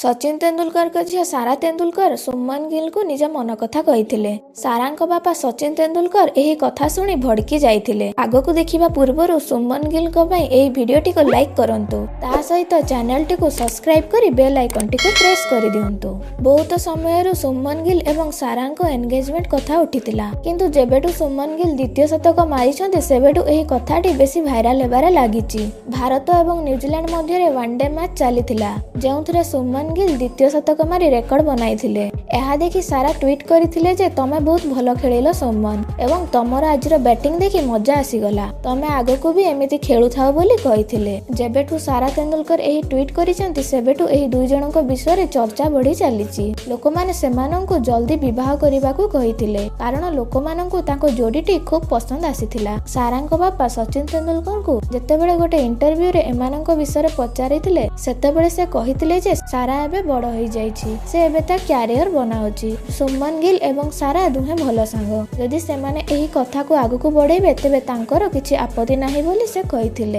ସଚିନ ତେନ୍ଦୁଲକରଙ୍କ ଝିଅ ସାରା ତେନ୍ଦୁଲକର ସୁମନ ଗିଲଙ୍କୁ ନିଜ ମନ କଥା କହିଥିଲେ। ସାରାଙ୍କ ବାପା ସଚିନ ତେନ୍ଦୁଲକର ଏହି କଥା ଶୁଣି ଭଡକି ଯାଇଥିଲେ। ଆଗକୁ ଦେଖିବା ପୂର୍ବରୁ ସୁମନ ଗିଲଙ୍କ ପାଇଁ ଏହି ଭିଡିଓଟିକୁ ଲାଇକ୍ କରନ୍ତୁ। ତା ସହିତ ଚ୍ୟାନେଲଟିକୁ ସବସ୍କ୍ରାଇବ କରି ବେଲ୍ ଆଇକନଟିକୁ ପ୍ରେସ୍ କରିଦିଅନ୍ତୁ। ବହୁତ ସମୟରୁ ସୁମନ ଗିଲ ଏବଂ ସାରାଙ୍କ ଏନଗେଜମେଣ୍ଟ କଥା ଉଠିଥିଲା, କିନ୍ତୁ ଯେବେଠୁ ସୁମନ ଗିଲ ଦ୍ୱିତୀୟ ଶତକ ମାରିଛନ୍ତି ସେବେଠୁ ଏହି କଥାଟି ବେଶୀ ଭାଇରାଲ ହେବାରେ ଲାଗିଛି। ଭାରତ ଏବଂ ନ୍ୟୁଜିଲାଣ୍ଡ ମଧ୍ୟରେ ୱାନଡେ ମ୍ୟାଚ୍ ଚାଲିଥିଲା, ଯେଉଁଥିରେ ସୁମନ ଗିଲ ଦ୍ୱିତୀୟ ଶତକ ମାରି ରେକର୍ଡ ବନାଇଥିଲେ। ଏହା ଦେଖି ସାରା ଟ୍ୱିଟ୍ କରିଥିଲେ ଯେ ତମେ ବହୁତ ଭଲ ଖେଳିଲ ସୁମନ, ଏବଂ ତମର ଆଜିର ବ୍ୟାଟିଂ ଦେଖି ମଜା ଆସିଗଲା। ତମେ ଆଗକୁ ବି ଏମିତି ଖେଳୁଥାଅ ବୋଲି କହିଥିଲେ। ଯେବେଠୁ ସାରା ତେନ୍ଦୁଲକର ଏହି ଟ୍ୱିଟ୍ କରିଛନ୍ତି ସେବେଠୁ ଏହି ଦୁଇ ଜଣଙ୍କ ବିଷୟରେ ଚର୍ଚ୍ଚା ବଢି ଚାଲିଛି। ଲୋକମାନେ ସେମାନଙ୍କୁ ଜଲ୍ଦି ବିବାହ କରିବାକୁ କହିଥିଲେ, କାରଣ ଲୋକମାନଙ୍କୁ ତାଙ୍କ ଯୋଡିଟି ଖୁବ୍ ପସନ୍ଦ ଆସିଥିଲା। ସାରାଙ୍କ ବାପା ସଚିନ ତେନ୍ଦୁଲକରଙ୍କୁ ଯେତେବେଳେ ଗୋଟେ ଇଣ୍ଟରଭ୍ୟୁରେ ଏମାନଙ୍କ ବିଷୟରେ ପଚାରିଥିଲେ, ସେତେବେଳେ ସେ କହିଥିଲେ ଯେ ସାରା ଏବେ ବଡ ହେଇଯାଇଛି, ସେ ଏବେ ତା କ୍ୟାରିୟର ବନାଉଛି। ସୁମନ ଗିଲ ଏବଂ ସାରା ଦୁହେଁ ଭଲ ସାଙ୍ଗ। ଯଦି ସେମାନେ ଏହି କଥାକୁ ଆଗକୁ ବଢେଇବେ ତେବେ ତାଙ୍କର କିଛି ଆପତ୍ତି ନାହିଁ ବୋଲି ସେ କହିଥିଲେ।